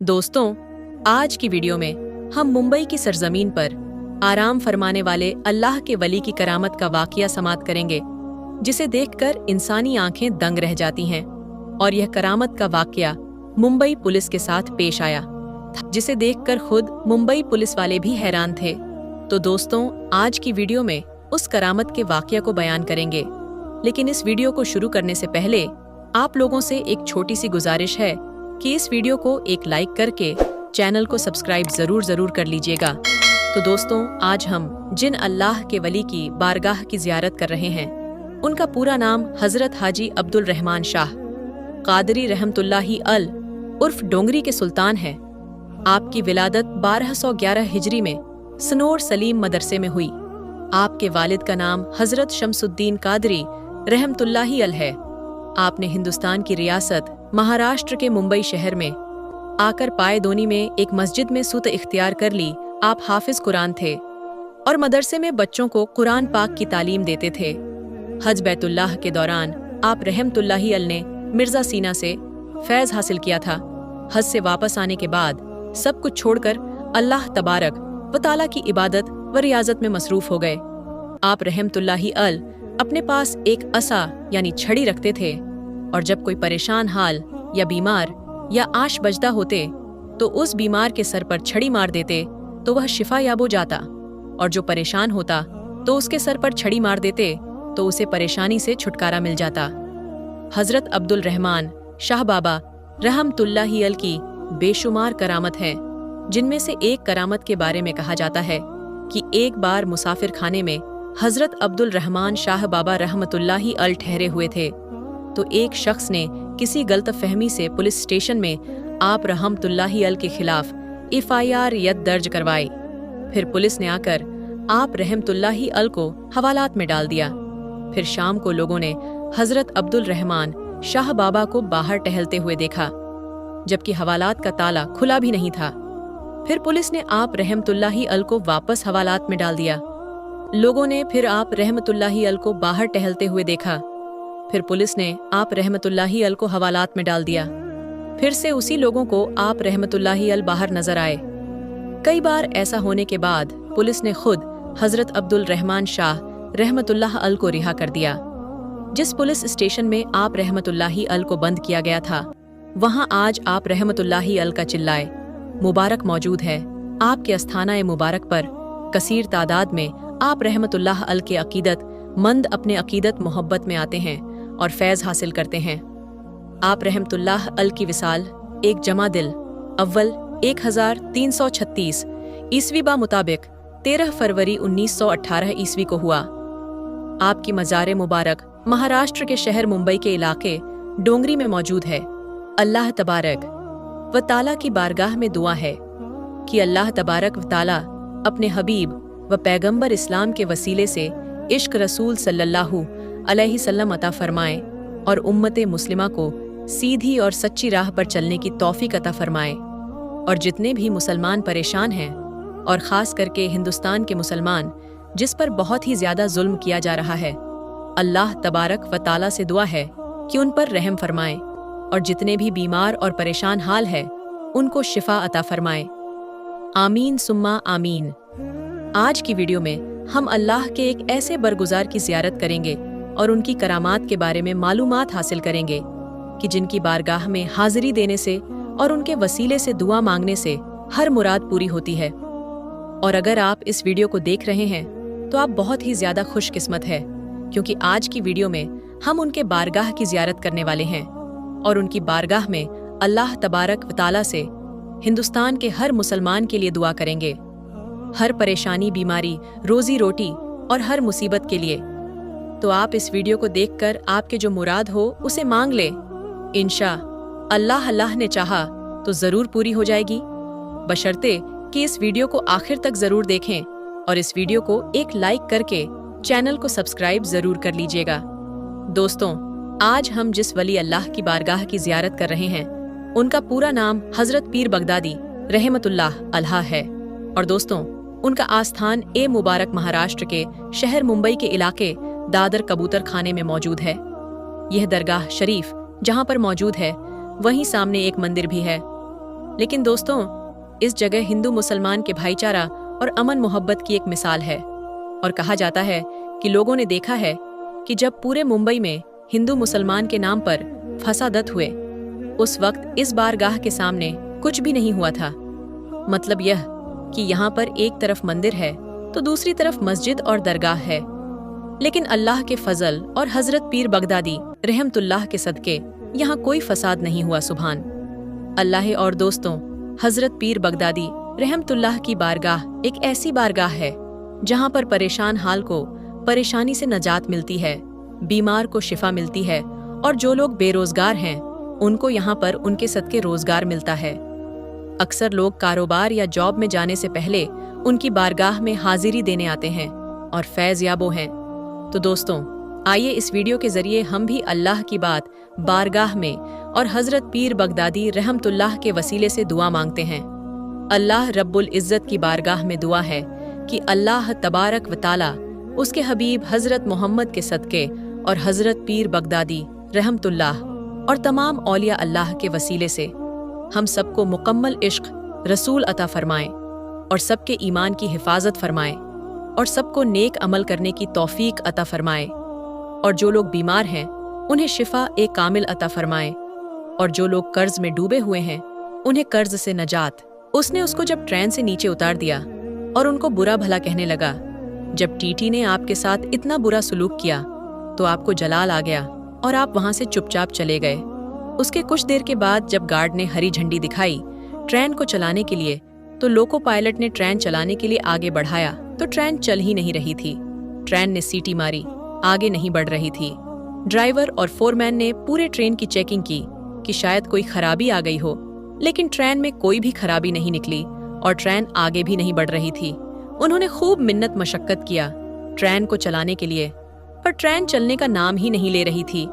दोस्तों, आज की वीडियो में हम मुंबई की सरजमीन पर आराम फरमाने वाले अल्लाह के वली की करामत का वाकया समाअत करेंगे, जिसे देखकर इंसानी आंखें दंग रह जाती हैं। और यह करामत का वाकया मुंबई पुलिस के साथ पेश आया, जिसे देखकर खुद मुंबई पुलिस वाले भी हैरान थे। तो दोस्तों, आज की वीडियो में उस करामत के वाकया को बयान करेंगे। लेकिन इस वीडियो को शुरू करने से पहले आप लोगों से एक छोटी सी गुजारिश है कि इस वीडियो को एक लाइक करके चैनल को सब्सक्राइब जरूर कर लीजिएगा। तो दोस्तों, आज हम जिन अल्लाह के वली की बारगाह की जियारत कर रहे हैं, उनका पूरा नाम हजरत हाजी अब्दुल रहमान शाह कादरी रहमतुल्लाही अल उर्फ डोंगरी के सुल्तान है। आपकी विलादत 1211 हिजरी में सनोर सलीम मदरसे में हुई। आपके वालिद का नाम हजरत शमसुद्दीन कादरी रहमतुल्लाही अल है। आपने हिंदुस्तान की रियासत महाराष्ट्र के मुंबई शहर में आकर पायदोनी में एक मस्जिद में सुत इख्तियार कर ली। आप हाफिज कुरान थे और मदरसे में बच्चों को कुरान पाक की तालीम देते थे। हज बैतुल्लाह के दौरान आप रहमतुल्लाही अल ने मिर्जा सीना से फैज़ हासिल किया था। हज से वापस आने के बाद सब कुछ छोड़कर अल्लाह तबारक व ताला की इबादत व रियाजत में मसरूफ हो गए। आप रहमतुल्लाही अल अपने पास एक असा यानी छड़ी रखते थे, और जब कोई परेशान हाल या बीमार या आश बजदा होते तो उस बीमार के सर पर छड़ी मार देते तो वह शिफा याब हो जाता, और जो परेशान होता तो उसके सर पर छड़ी मार देते तो उसे परेशानी से छुटकारा मिल जाता। हजरत अब्दुल रहमान शाह बाबा रहमतुल्लाही अल की बेशुमार करामत हैं, जिनमें से एक करामत के बारे में कहा जाता है कि एक बार मुसाफिर खाने में हजरत अब्दुल रहमान शाह बाबा रहमतुल्लाही अल ठहरे हुए थे, तो एक शख्स ने किसी गलतफहमी से पुलिस स्टेशन में आप रहमतुल्लाही अल के खिलाफ FIR दर्ज करवाई। फिर पुलिस ने आकर आप रहमतुल्लाही अल को हवालात में डाल दिया। फिर शाम को लोगों ने हजरत अब्दुल रहमान शाह बाबा को बाहर टहलते हुए देखा, जबकि हवालात का ताला खुला भी नहीं था। फिर पुलिस ने आप रहमतुल्लाही अल को वापस हवालात में डाल दिया। लोगों ने फिर आप रहमतुल्लाही अल को बाहर टहलते हुए देखा। फिर पुलिस ने आप रहमतुल्लाही अल को हवालात में डाल दिया। फिर से उसी लोगों को आप रहमतुल्लाही अल बाहर नजर आए। कई बार ऐसा होने के बाद पुलिस ने खुद हजरत अब्दुल रहमान शाह रहमतुल्लाह अल को रिहा कर दिया। जिस पुलिस स्टेशन में आप रहमतुल्लाही अल को बंद किया गया था, वहां आज आप रहमतुल्लाही अल का चिल्लाए मुबारक मौजूद है। आपके अस्थाना मुबारक पर कसीर तादाद में आप रहमतुल्लाह अल के अकीदत मंद अपने अकीदत मोहब्बत में आते हैं और फैज़ हासिल करते हैं। आप रहमतुल्लाह अल की विसाल एक जमा दिल अव्वल 1336 ईस्वी बा मुताबिक 13 फरवरी 1918 ईस्वी को हुआ। आपकी मज़ार मुबारक महाराष्ट्र के शहर मुंबई के इलाके डोंगरी में मौजूद है। अल्लाह तबारक व ताला की बारगाह में दुआ है कि अल्लाह तबारक व ताला अपने हबीब व पैगंबर इस्लाम के वसीले से इश्क रसूल सल्लल्लाहु अलैहि वसल्लम अता फरमाएं और उम्मत मुस्लिमा को सीधी और सच्ची राह पर चलने की तौफीक अता फरमाएं। और जितने भी मुसलमान परेशान हैं, और ख़ास करके हिंदुस्तान के मुसलमान जिस पर बहुत ही ज़्यादा जुल्म किया जा रहा है, अल्लाह तबारक व ताला से दुआ है कि उन पर रहम फरमाएं, और जितने भी बीमार और परेशान हाल है उनको शिफा अता फरमाएं। आमीन सुम्मा आमीन। आज की वीडियो में हम अल्लाह के एक ऐसे बरगुजार की ज़ियारत करेंगे और उनकी करामात के बारे में मालूमात हासिल करेंगे कि जिनकी बारगाह में हाजिरी देने से और उनके वसीले से दुआ मांगने से हर मुराद पूरी होती है। और अगर आप इस वीडियो को देख रहे हैं तो आप बहुत ही ज़्यादा खुशकिस्मत है, क्योंकि आज की वीडियो में हम उनके बारगाह की ज़ियारत करने वाले हैं और उनकी बारगाह में अल्लाह तबारक व ताला से हिंदुस्तान के हर मुसलमान के लिए दुआ करेंगे, हर परेशानी बीमारी रोजी रोटी और हर मुसीबत के लिए। तो आप इस वीडियो को देखकर आपके जो मुराद हो उसे मांग ले। इंशा अल्लाह ने चाहा तो जरूर पूरी हो जाएगी, बशर्ते कि इस वीडियो को आखिर तक जरूर देखें और इस वीडियो को एक लाइक करके चैनल को सब्सक्राइब जरूर कर लीजिएगा। दोस्तों, आज हम जिस वली अल्लाह की बारगाह की जियारत कर रहे हैं, उनका पूरा नाम हजरत पीर बगदादी रहमतुल्लाह अलहा है। और दोस्तों, उनका आस्थान मुबारक महाराष्ट्र के शहर मुंबई के इलाके दादर कबूतर खाने में मौजूद है। यह दरगाह शरीफ जहां पर मौजूद है, वहीं सामने एक मंदिर भी है। लेकिन दोस्तों, इस जगह हिंदू मुसलमान के भाईचारा और अमन मोहब्बत की एक मिसाल है। और कहा जाता है कि लोगों ने देखा है कि जब पूरे मुंबई में हिंदू मुसलमान के नाम पर फसादत हुए, उस वक्त इस बारगाह के सामने कुछ भी नहीं हुआ था। मतलब यह कि यहाँ पर एक तरफ मंदिर है तो दूसरी तरफ मस्जिद और दरगाह है, लेकिन अल्लाह के फजल और हजरत पीर बगदादी रहमतुल्लाह के सदके यहाँ कोई फसाद नहीं हुआ। सुभान अल्लाह। और दोस्तों, हजरत पीर बगदादी रहमतुल्लाह की बारगाह एक ऐसी बारगाह है जहाँ पर परेशान हाल को परेशानी से नजात मिलती है, बीमार को शिफा मिलती है, और जो लोग बेरोजगार हैं उनको यहाँ पर उनके सदके रोजगार मिलता है। अक्सर लोग कारोबार या जॉब में जाने से पहले उनकी बारगाह में हाजिरी देने आते हैं और फैज़ याबो हैं। तो दोस्तों, आइए इस वीडियो के जरिए हम भी अल्लाह की बात बारगाह में और हजरत पीर बगदादी रहमतुल्लाह के वसीले से दुआ मांगते हैं। अल्लाह रब्बुल इज़्ज़त की बारगाह में दुआ है कि अल्लाह तबारक व ताला उसके हबीब हजरत मोहम्मद के सदके और हजरत पीर बगदादी रहमतुल्लाह और तमाम औलिया अल्लाह के वसीले से हम सबको मुकम्मल इश्क रसूल अता फरमाएं और सबके ईमान की हिफाजत फरमाएं और सबको नेक अमल करने की तौफीक अता फरमाएं, और जो लोग बीमार हैं उन्हें शिफा एक कामिल अता फरमाएं, और जो लोग कर्ज में डूबे हुए हैं उन्हें कर्ज से नजात। उसने उसको जब ट्रेन से नीचे उतार दिया और उनको बुरा भला कहने लगा, जब टीटी ने आपके साथ इतना बुरा सलूक किया तो आपको जलाल आ गया और आप वहां से चुपचाप चले गए। उसके कुछ देर के बाद जब गार्ड ने हरी झंडी दिखाई ट्रेन को चलाने के लिए, तो लोको पायलट ने ट्रेन चलाने के लिए आगे बढ़ाया तो ट्रेन चल ही नहीं रही थी। ट्रेन ने सीटी मारी, आगे नहीं बढ़ रही थी। ड्राइवर और फोरमैन ने पूरे ट्रेन की चेकिंग की कि शायद कोई खराबी आ गई हो, लेकिन ट्रेन में कोई भी खराबी नहीं निकली और ट्रेन आगे भी नहीं बढ़ रही थी। उन्होंने खूब मिन्नत मशक्कत किया ट्रेन को चलाने के लिए, पर ट्रेन चलने का नाम ही नहीं ले रही थी।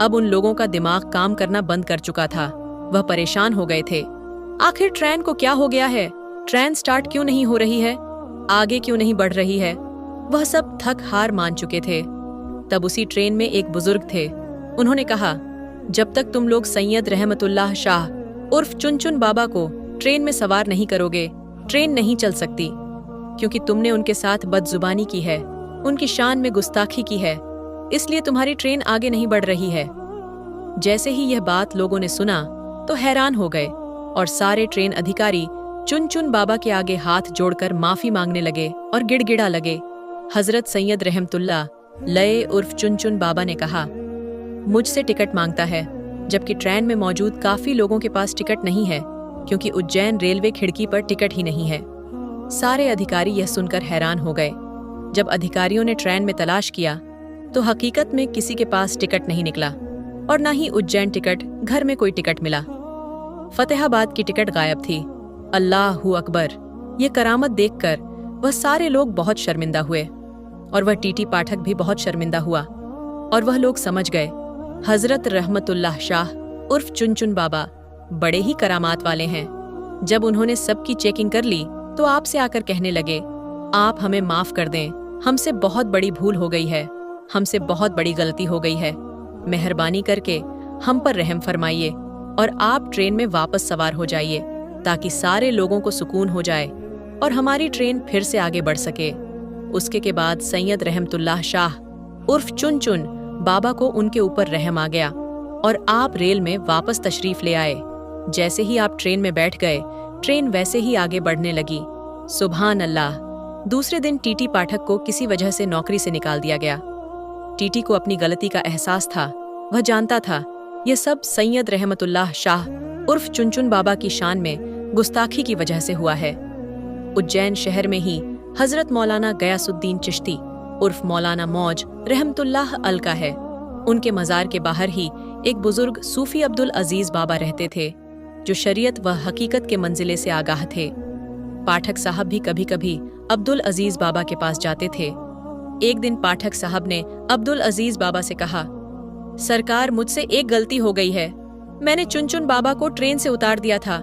अब उन लोगों का दिमाग काम करना बंद कर चुका था। वह परेशान हो गए थे। आखिर ट्रेन को क्या हो गया है? ट्रेन स्टार्ट क्यों नहीं हो रही है? आगे क्यों नहीं बढ़ रही है? वह सब थक हार मान चुके थे। तब उसी ट्रेन में एक बुजुर्ग थे। उन्होंने कहा, जब तक तुम लोग सैयद रहमतुल्लाह शाह उर्फ चुन बाबा को ट्रेन में सवार नहीं करोगे, ट्रेन नहीं चल सकती, क्योंकि तुमने उनके साथ बदजुबानी की है, उनकी शान में गुस्ताखी की है, इसलिए तुम्हारी ट्रेन आगे नहीं बढ़ रही है। जैसे ही यह बात लोगों ने सुना तो हैरान हो गए और सारे ट्रेन अधिकारी चुन बाबा के आगे हाथ जोड़कर माफी मांगने लगे और गिड़गिड़ा लगे। हजरत सैयद रहमतुल्लाह लये उर्फ चुन बाबा ने कहा, मुझसे टिकट मांगता है, जबकि ट्रेन में मौजूद काफी लोगों के पास टिकट नहीं है, क्योंकि उज्जैन रेलवे खिड़की पर टिकट ही नहीं है। सारे अधिकारी यह सुनकर हैरान हो गए। जब अधिकारियों ने ट्रेन में तलाश किया तो हकीकत में किसी के पास टिकट नहीं निकला और न ही उज्जैन टिकट घर में कोई टिकट मिला। फतेहाबाद की टिकट गायब थी। अल्लाहू अकबर! ये करामत देखकर वह सारे लोग बहुत शर्मिंदा हुए और वह टीटी पाठक भी बहुत शर्मिंदा हुआ, और वह लोग समझ गए हजरत रहमतुल्लाह शाह उर्फ चुन बाबा बड़े ही करामात वाले हैं। जब उन्होंने सबकी चेकिंग कर ली तो आपसे आकर कहने लगे, आप हमें माफ कर दें, हमसे बहुत बड़ी भूल हो गई है, हमसे बहुत बड़ी गलती हो गई है, मेहरबानी करके हम पर रहम फरमाइए और आप ट्रेन में वापस सवार हो जाइए ताकि सारे लोगों को सुकून हो जाए और हमारी ट्रेन फिर से आगे बढ़ सके। उसके के बाद सैयद रहमतुल्लाह शाह उर्फ चुन बाबा को उनके ऊपर रहम आ गया और आप रेल में वापस तशरीफ ले आए। जैसे ही आप ट्रेन में बैठ गए, ट्रेन वैसे ही आगे बढ़ने लगी। सुभान अल्लाह! दूसरे दिन टीटी पाठक को किसी वजह से नौकरी से निकाल दिया गया। टीटी को अपनी गलती का एहसास था। वह जानता था यह सब सैयद रहमतुल्लाह शाह उर्फ चुन बाबा की शान में गुस्ताखी की वजह से हुआ है। उज्जैन शहर में ही हजरत मौलाना गयासुद्दीन चिश्ती उर्फ मौलाना मौज रहमतुल्लाह अल का है। उनके मज़ार के बाहर ही एक बुजुर्ग सूफी अब्दुल अजीज बाबा रहते थे, जो शरीयत व हकीकत के मंजिले से आगाह थे। पाठक साहब भी कभी कभी अब्दुल अजीज बाबा के पास जाते थे। एक दिन पाठक साहब ने अब्दुल अजीज बाबा से कहा, सरकार, मुझसे एक गलती हो गई है। मैंने चुन बाबा को ट्रेन से उतार दिया था,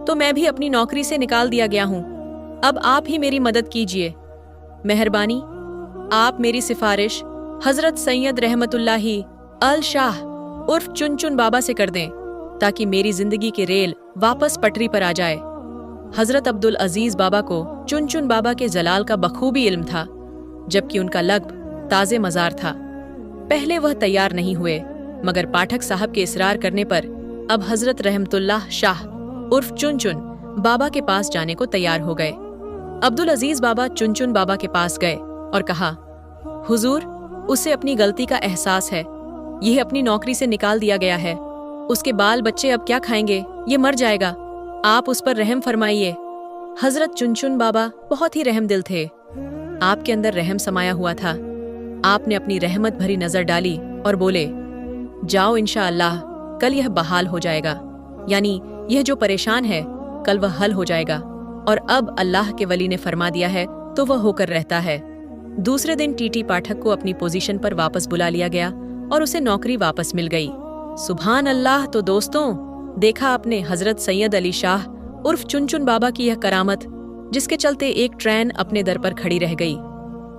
तो मैं भी अपनी नौकरी से निकाल दिया गया हूँ। अब आप ही मेरी मदद कीजिए। मेहरबानी, आप मेरी सिफारिश हजरत सैयद रहमतुल्लाही अल शाह उर्फ चुन बाबा से कर दें। ताकि मेरी जिंदगी की रेल वापस पटरी पर आ जाए। हजरत अब्दुल अजीज बाबा को चुन बाबा के जलाल का बखूबी इल्म था, जबकि उनका लक़्ब ताज़े मज़ार था। पहले वह तैयार नहीं हुए, मगर पाठक साहब के इसरार करने पर अब हजरत रहमतुल्लाह शाह उर्फ चुन बाबा के पास जाने को तैयार हो गए। अब्दुल अजीज बाबा चुन बाबा के पास गए और कहा, हुजूर, उसे अपनी गलती का एहसास है। यह अपनी नौकरी से निकाल दिया गया है। उसके बाल बच्चे अब क्या खाएंगे? ये मर जाएगा। आप उस पर रहम फरमाइए। हजरत चुन बाबा बहुत ही रहमदिल थे। आपके अंदर रहम समाया हुआ था। आपने अपनी रहमत भरी नजर डाली और बोले, जाओ, इंशाअल्लाह कल यह बहाल हो जाएगा। यानी यह जो परेशान है कल वह हल हो जाएगा, और अब अल्लाह के वली ने फरमा दिया है तो वह होकर रहता है। दूसरे दिन टीटी पाठक को अपनी पोजीशन पर वापस बुला लिया गया और उसे नौकरी वापस मिल गई। सुभान अल्लाह। तो दोस्तों, देखा आपने हजरत सैयद अली शाह उर्फ चुन बाबा की यह करामत, जिसके चलते एक ट्रेन अपने दर पर खड़ी रह गई।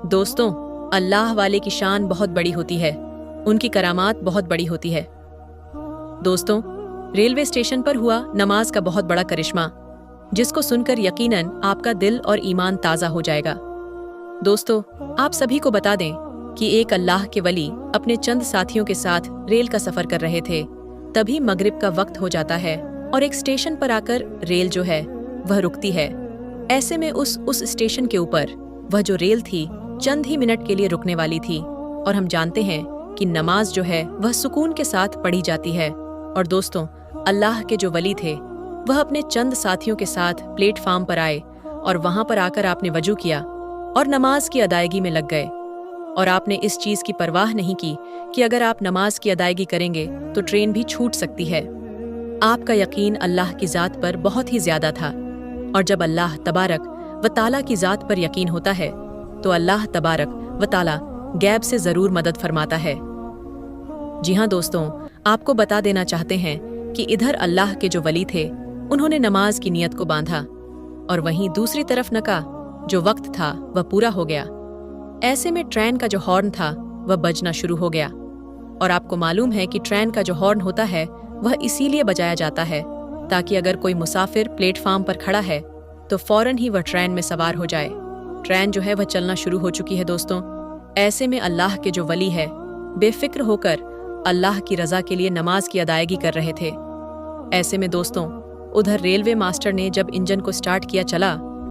दोस्तों, अल्लाह वाले की शान बहुत बड़ी होती है, उनकी करामात बहुत बड़ी होती है। दोस्तों, रेलवे स्टेशन पर हुआ नमाज का बहुत बड़ा करिश्मा, जिसको सुनकर यकीनन आपका दिल और ईमान ताज़ा हो जाएगा। दोस्तों, आप सभी को बता दें कि एक अल्लाह के वली अपने चंद साथियों के साथ रेल का सफ़र कर रहे थे। तभी मगरिब का वक्त हो जाता है और एक स्टेशन पर आकर रेल जो है वह रुकती है। ऐसे में उस स्टेशन के ऊपर वह जो रेल थी चंद ही मिनट के लिए रुकने वाली थी, और हम जानते हैं कि नमाज जो है वह सुकून के साथ पढ़ी जाती है। और दोस्तों, अल्लाह के जो वली थे वह अपने चंद साथियों के साथ प्लेटफार्म पर आए और वहां पर आकर आपने वजू किया और नमाज की अदायगी में लग गए। और आपने इस चीज़ की परवाह नहीं की कि अगर आप नमाज की अदायगी करेंगे तो ट्रेन भी छूट सकती है। आपका यकीन अल्लाह की ज़ात पर बहुत ही ज़्यादा था, और जब अल्लाह तबारक व ताला की ज़ात पर यकीन होता है तो अल्लाह तबारक व ताला गैब से ज़रूर मदद फरमाता है। जी हाँ दोस्तों, आपको बता देना चाहते हैं कि इधर अल्लाह के जो वली थे उन्होंने नमाज की नीयत को बांधा, और वहीं दूसरी तरफ नका जो वक्त था वह पूरा हो गया। ऐसे में ट्रेन का जो हॉर्न था वह बजना शुरू हो गया। और आपको मालूम है कि ट्रेन का जो हॉर्न होता है वह इसीलिए बजाया जाता है ताकि अगर कोई मुसाफिर प्लेटफार्म पर खड़ा है तो फौरन ही वह ट्रेन में सवार हो जाए। ट्रेन जो है वह चलना शुरू हो चुकी है दोस्तों। ऐसे में अल्लाह के जो वली है बेफिक्र होकर अल्लाह की रज़ा के लिए नमाज की अदायगी कर रहे थे। ऐसे में दोस्तों, उधर रेलवे मास्टर ने जब इंजन को स्टार्ट किया चला